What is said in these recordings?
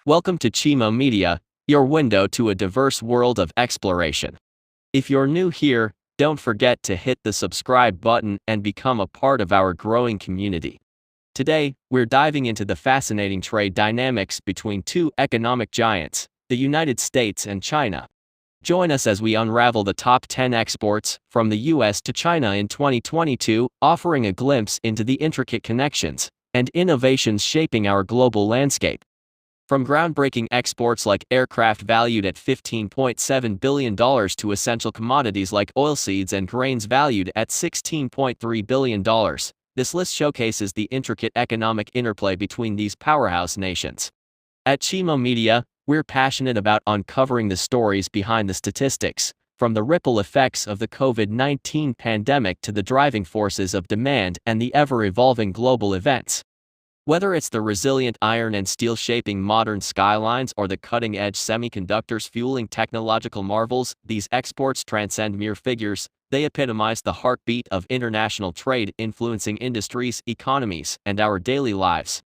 Welcome to Chimo Media, your window to a diverse world of exploration. If you're new here, don't forget to hit the subscribe button and become a part of our growing community. Today, we're diving into the fascinating trade dynamics between two economic giants, the United States and China. Join us as we unravel the top 10 exports from the US to China in 2022, offering a glimpse into the intricate connections and innovations shaping our global landscape. From groundbreaking exports like aircraft valued at $15.7 billion to essential commodities like oilseeds and grains valued at $16.3 billion, this list showcases the intricate economic interplay between these powerhouse nations. At Chimo Media, we're passionate about uncovering the stories behind the statistics, from the ripple effects of the COVID-19 pandemic to the driving forces of demand and the ever-evolving global events. Whether it's the resilient iron and steel shaping modern skylines or the cutting-edge semiconductors fueling technological marvels, these exports transcend mere figures. They epitomize the heartbeat of international trade influencing industries, economies, and our daily lives.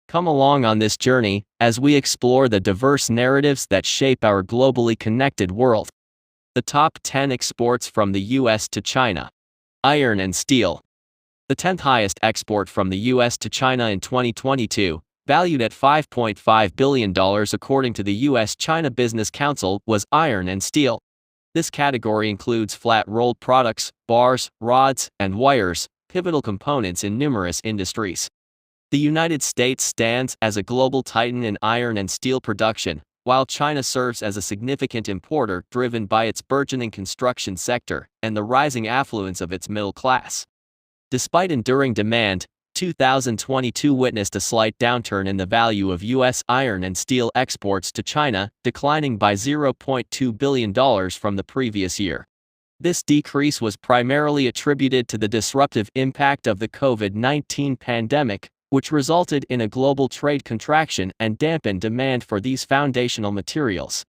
Come along on this journey as we explore the diverse narratives that shape our globally connected world. The top 10 exports from the US to China. Iron and steel. The 10th highest export from the US to China in 2022, valued at $5.5 billion according to the US-China Business Council, was iron and steel. This category includes flat-rolled products, bars, rods, and wires, pivotal components in numerous industries. The United States stands as a global titan in iron and steel production, while China serves as a significant importer driven by its burgeoning construction sector and the rising affluence of its middle class. Despite enduring demand, 2022 witnessed a slight downturn in the value of U.S. iron and steel exports to China, declining by $0.2 billion from the previous year. This decrease was primarily attributed to the disruptive impact of the COVID-19 pandemic, which resulted in a global trade contraction and dampened demand for these foundational materials.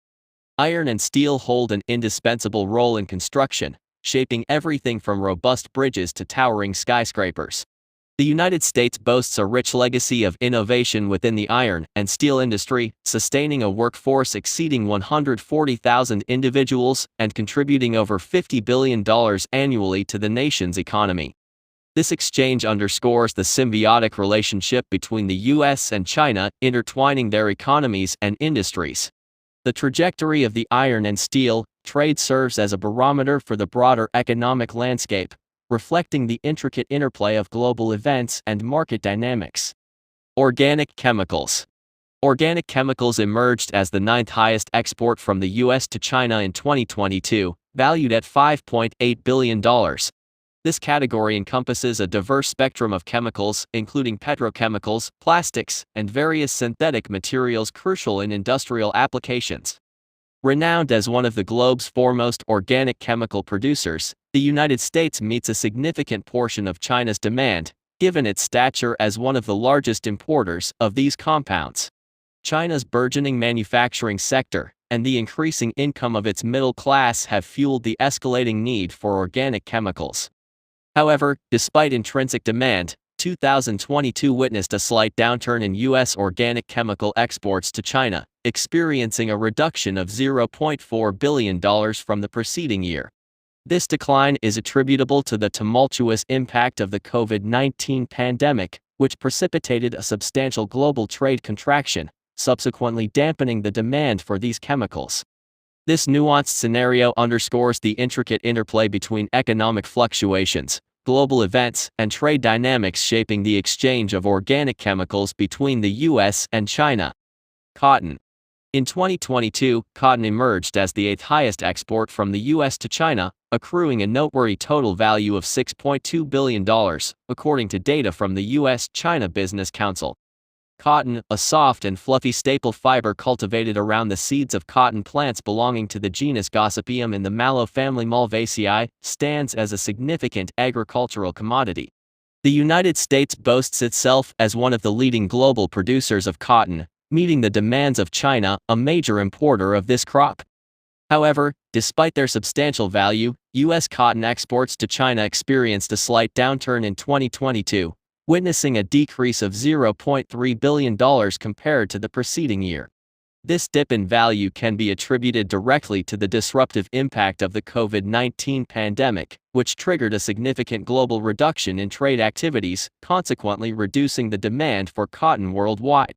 Iron and steel hold an indispensable role in construction, shaping everything from robust bridges to towering skyscrapers. The United States boasts a rich legacy of innovation within the iron and steel industry, sustaining a workforce exceeding 140,000 individuals and contributing over $50 billion annually to the nation's economy. This exchange underscores the symbiotic relationship between the US and China, intertwining their economies and industries. The trajectory of the iron and steel trade serves as a barometer for the broader economic landscape, reflecting the intricate interplay of global events and market dynamics. Organic chemicals. Organic chemicals emerged as the 9th highest export from the US to China in 2022, valued at $5.8 billion. This category encompasses a diverse spectrum of chemicals, including petrochemicals, plastics, and various synthetic materials crucial in industrial applications. Renowned as one of the globe's foremost organic chemical producers, the United States meets a significant portion of China's demand, given its stature as one of the largest importers of these compounds. China's burgeoning manufacturing sector and the increasing income of its middle class have fueled the escalating need for organic chemicals. However, despite intrinsic demand, 2022 witnessed a slight downturn in U.S. organic chemical exports to China, experiencing a reduction of $0.4 billion from the preceding year. This decline is attributable to the tumultuous impact of the COVID-19 pandemic, which precipitated a substantial global trade contraction, subsequently dampening the demand for these chemicals. This nuanced scenario underscores the intricate interplay between economic fluctuations, global events, and trade dynamics shaping the exchange of organic chemicals between the US and China. Cotton. In 2022, cotton emerged as the 8th highest export from the US to China, accruing a noteworthy total value of $6.2 billion, according to data from the US-China Business Council. Cotton, a soft and fluffy staple fiber cultivated around the seeds of cotton plants belonging to the genus Gossypium in the mallow family Malvaceae, stands as a significant agricultural commodity. The United States boasts itself as one of the leading global producers of cotton, meeting the demands of China, a major importer of this crop. However, despite their substantial value, U.S. cotton exports to China experienced a slight downturn in 2022, witnessing a decrease of $0.3 billion compared to the preceding year. This dip in value can be attributed directly to the disruptive impact of the COVID-19 pandemic, which triggered a significant global reduction in trade activities, consequently reducing the demand for cotton worldwide.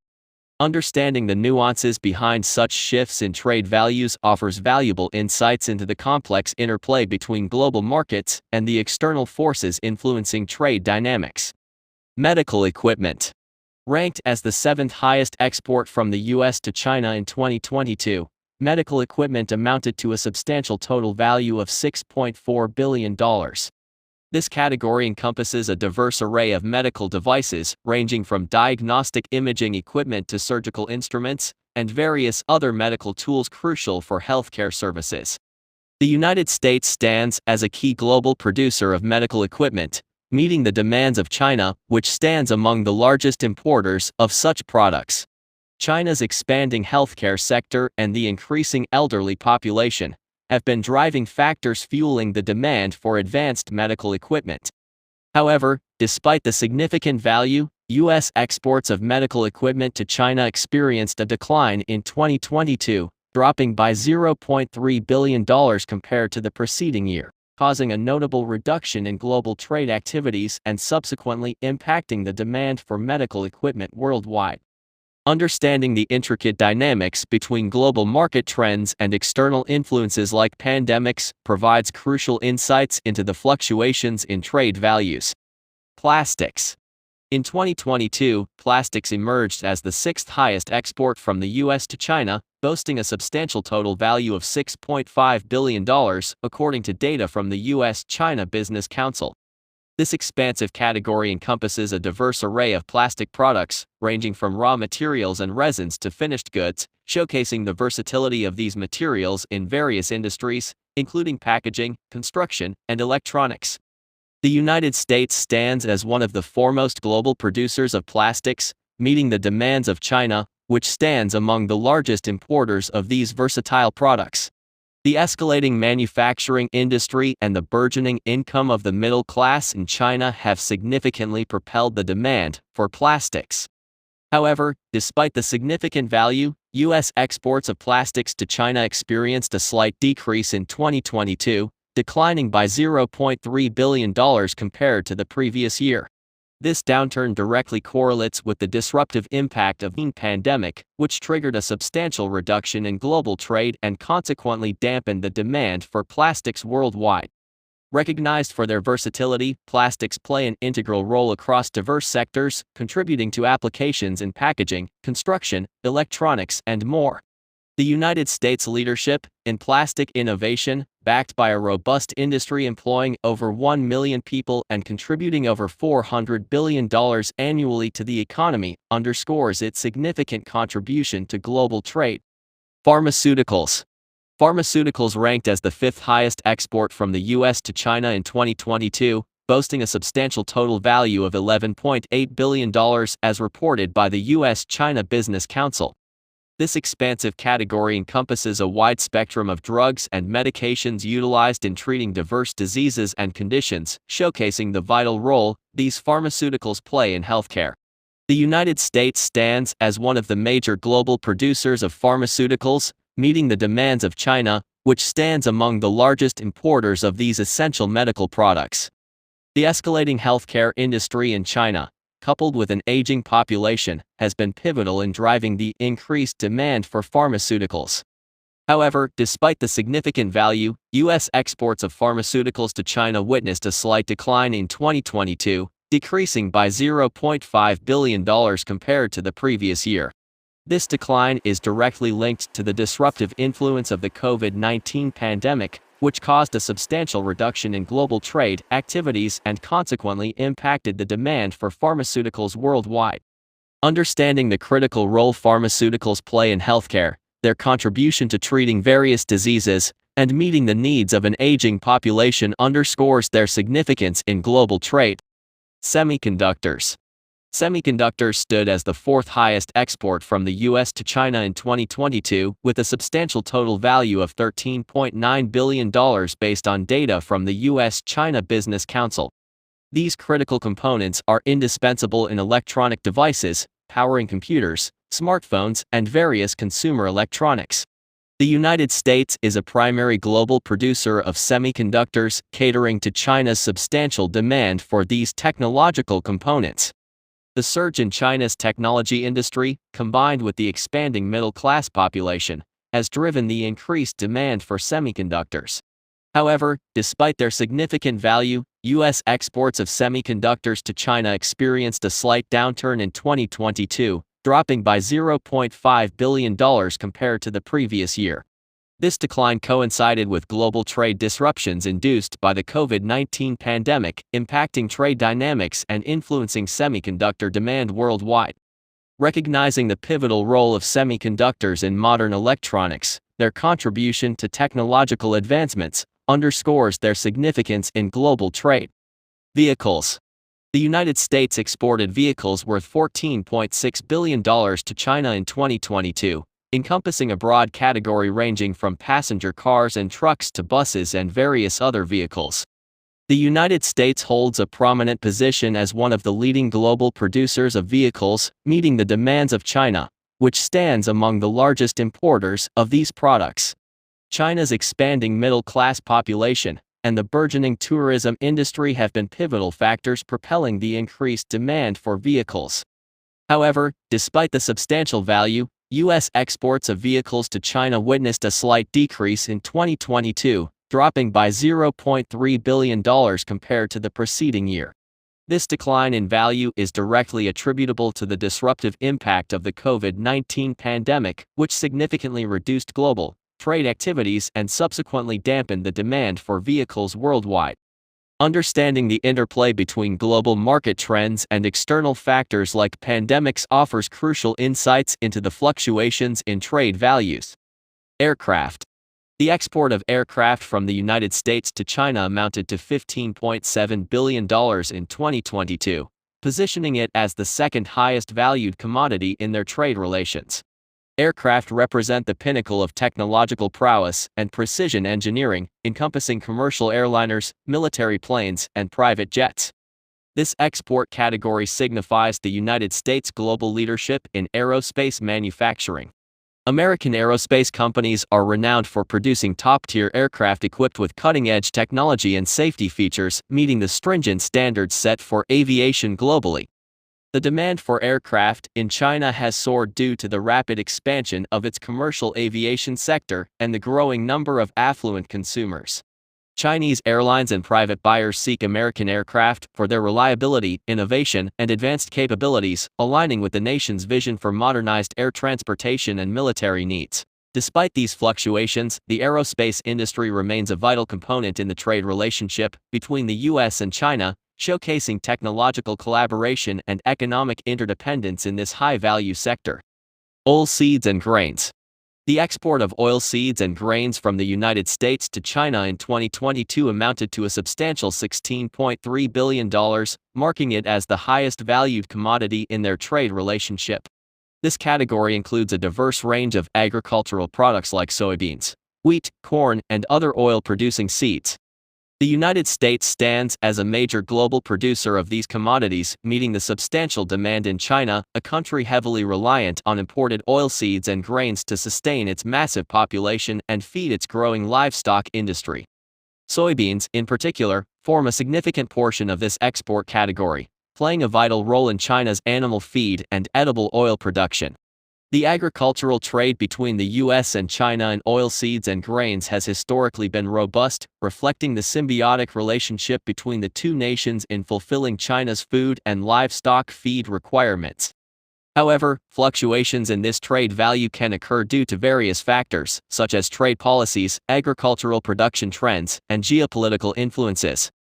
Understanding the nuances behind such shifts in trade values offers valuable insights into the complex interplay between global markets and the external forces influencing trade dynamics. Medical equipment. Ranked as the seventh highest export from the U.S. to China in 2022, medical equipment amounted to a substantial total value of $6.4 billion. This category encompasses a diverse array of medical devices, ranging from diagnostic imaging equipment to surgical instruments, and various other medical tools crucial for healthcare services. The United States stands as a key global producer of medical equipment, meeting the demands of China, which stands among the largest importers of such products. China's expanding healthcare sector and the increasing elderly population have been driving factors fueling the demand for advanced medical equipment. However, despite the significant value, U.S. exports of medical equipment to China experienced a decline in 2022, dropping by $0.3 billion compared to the preceding year, causing a notable reduction in global trade activities and subsequently impacting the demand for medical equipment worldwide. Understanding the intricate dynamics between global market trends and external influences like pandemics provides crucial insights into the fluctuations in trade values. Plastics. In 2022, plastics emerged as the sixth highest export from the U.S. to China, boasting a substantial total value of $6.5 billion, according to data from the U.S.-China Business Council. This expansive category encompasses a diverse array of plastic products, ranging from raw materials and resins to finished goods, showcasing the versatility of these materials in various industries, including packaging, construction, and electronics. The United States stands as one of the foremost global producers of plastics, meeting the demands of China, which stands among the largest importers of these versatile products. The escalating manufacturing industry and the burgeoning income of the middle class in China have significantly propelled the demand for plastics. However, despite the significant value, U.S. exports of plastics to China experienced a slight decrease in 2022, declining by $0.3 billion compared to the previous year. This downturn directly correlates with the disruptive impact of the pandemic, which triggered a substantial reduction in global trade and consequently dampened the demand for plastics worldwide. Recognized for their versatility, plastics play an integral role across diverse sectors, contributing to applications in packaging, construction, electronics, and more. The United States' leadership in plastic innovation, backed by a robust industry employing over 1 million people and contributing over $400 billion annually to the economy, underscores its significant contribution to global trade. Pharmaceuticals. Pharmaceuticals ranked as the fifth highest export from the U.S. to China in 2022, boasting a substantial total value of $11.8 billion as reported by the U.S.-China Business Council. This expansive category encompasses a wide spectrum of drugs and medications utilized in treating diverse diseases and conditions, showcasing the vital role these pharmaceuticals play in healthcare. The United States stands as one of the major global producers of pharmaceuticals, meeting the demands of China, which stands among the largest importers of these essential medical products. The escalating healthcare industry in China, coupled with an aging population, has been pivotal in driving the increased demand for pharmaceuticals. However, despite the significant value, U.S. exports of pharmaceuticals to China witnessed a slight decline in 2022, decreasing by $0.5 billion compared to the previous year. This decline is directly linked to the disruptive influence of the COVID-19 pandemic, which caused a substantial reduction in global trade activities and consequently impacted the demand for pharmaceuticals worldwide. Understanding the critical role pharmaceuticals play in healthcare, their contribution to treating various diseases, and meeting the needs of an aging population underscores their significance in global trade. Semiconductors. Semiconductors stood as the fourth highest export from the U.S. to China in 2022, with a substantial total value of $13.9 billion based on data from the U.S.-China Business Council. These critical components are indispensable in electronic devices, powering computers, smartphones, and various consumer electronics. The United States is a primary global producer of semiconductors, catering to China's substantial demand for these technological components. The surge in China's technology industry, combined with the expanding middle-class population, has driven the increased demand for semiconductors. However, despite their significant value, U.S. exports of semiconductors to China experienced a slight downturn in 2022, dropping by $0.5 billion compared to the previous year. This decline coincided with global trade disruptions induced by the COVID-19 pandemic, impacting trade dynamics and influencing semiconductor demand worldwide. Recognizing the pivotal role of semiconductors in modern electronics, their contribution to technological advancements underscores their significance in global trade. Vehicles. The United States exported vehicles worth $14.6 billion to China in 2022, encompassing a broad category ranging from passenger cars and trucks to buses and various other vehicles. The United States holds a prominent position as one of the leading global producers of vehicles, meeting the demands of China, which stands among the largest importers of these products. China's expanding middle-class population and the burgeoning tourism industry have been pivotal factors propelling the increased demand for vehicles. However, despite the substantial value, U.S. exports of vehicles to China witnessed a slight decrease in 2022, dropping by $0.3 billion compared to the preceding year. This decline in value is directly attributable to the disruptive impact of the COVID-19 pandemic, which significantly reduced global trade activities and subsequently dampened the demand for vehicles worldwide. Understanding the interplay between global market trends and external factors like pandemics offers crucial insights into the fluctuations in trade values. Aircraft. The export of aircraft from the United States to China amounted to $15.7 billion in 2022, positioning it as the second highest valued commodity in their trade relations. Aircraft represent the pinnacle of technological prowess and precision engineering, encompassing commercial airliners, military planes, and private jets. This export category signifies the United States' global leadership in aerospace manufacturing. American aerospace companies are renowned for producing top-tier aircraft equipped with cutting-edge technology and safety features, meeting the stringent standards set for aviation globally. The demand for aircraft in China has soared due to the rapid expansion of its commercial aviation sector and the growing number of affluent consumers. Chinese airlines and private buyers seek American aircraft for their reliability, innovation, and advanced capabilities, aligning with the nation's vision for modernized air transportation and military needs. Despite these fluctuations, the aerospace industry remains a vital component in the trade relationship between the U.S. and China, showcasing technological collaboration and economic interdependence in this high-value sector. Oilseeds and grains. The export of oilseeds and grains from the United States to China in 2022 amounted to a substantial $16.3 billion, marking it as the highest valued commodity in their trade relationship. This category includes a diverse range of agricultural products like soybeans, wheat, corn, and other oil-producing seeds. The United States stands as a major global producer of these commodities, meeting the substantial demand in China, a country heavily reliant on imported oilseeds and grains to sustain its massive population and feed its growing livestock industry. Soybeans, in particular, form a significant portion of this export category, playing a vital role in China's animal feed and edible oil production. The agricultural trade between the U.S. and China in oilseeds and grains has historically been robust, reflecting the symbiotic relationship between the two nations in fulfilling China's food and livestock feed requirements. However, fluctuations in this trade value can occur due to various factors, such as trade policies, agricultural production trends, and geopolitical influences.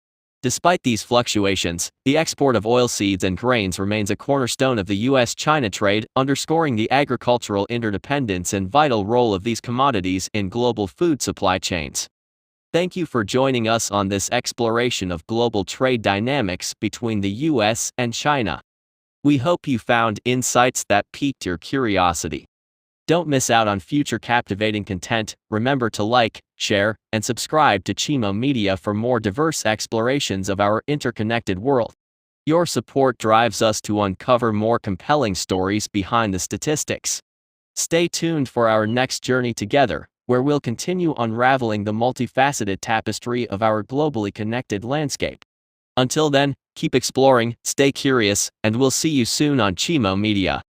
Despite these fluctuations, the export of oilseeds and grains remains a cornerstone of the U.S.-China trade, underscoring the agricultural interdependence and vital role of these commodities in global food supply chains. Thank you for joining us on this exploration of global trade dynamics between the U.S. and China. We hope you found insights that piqued your curiosity. Don't miss out on future captivating content. Remember to like, share, and subscribe to Chimo Media for more diverse explorations of our interconnected world. Your support drives us to uncover more compelling stories behind the statistics. Stay tuned for our next journey together, where we'll continue unraveling the multifaceted tapestry of our globally connected landscape. Until then, keep exploring, stay curious, and we'll see you soon on Chimo Media.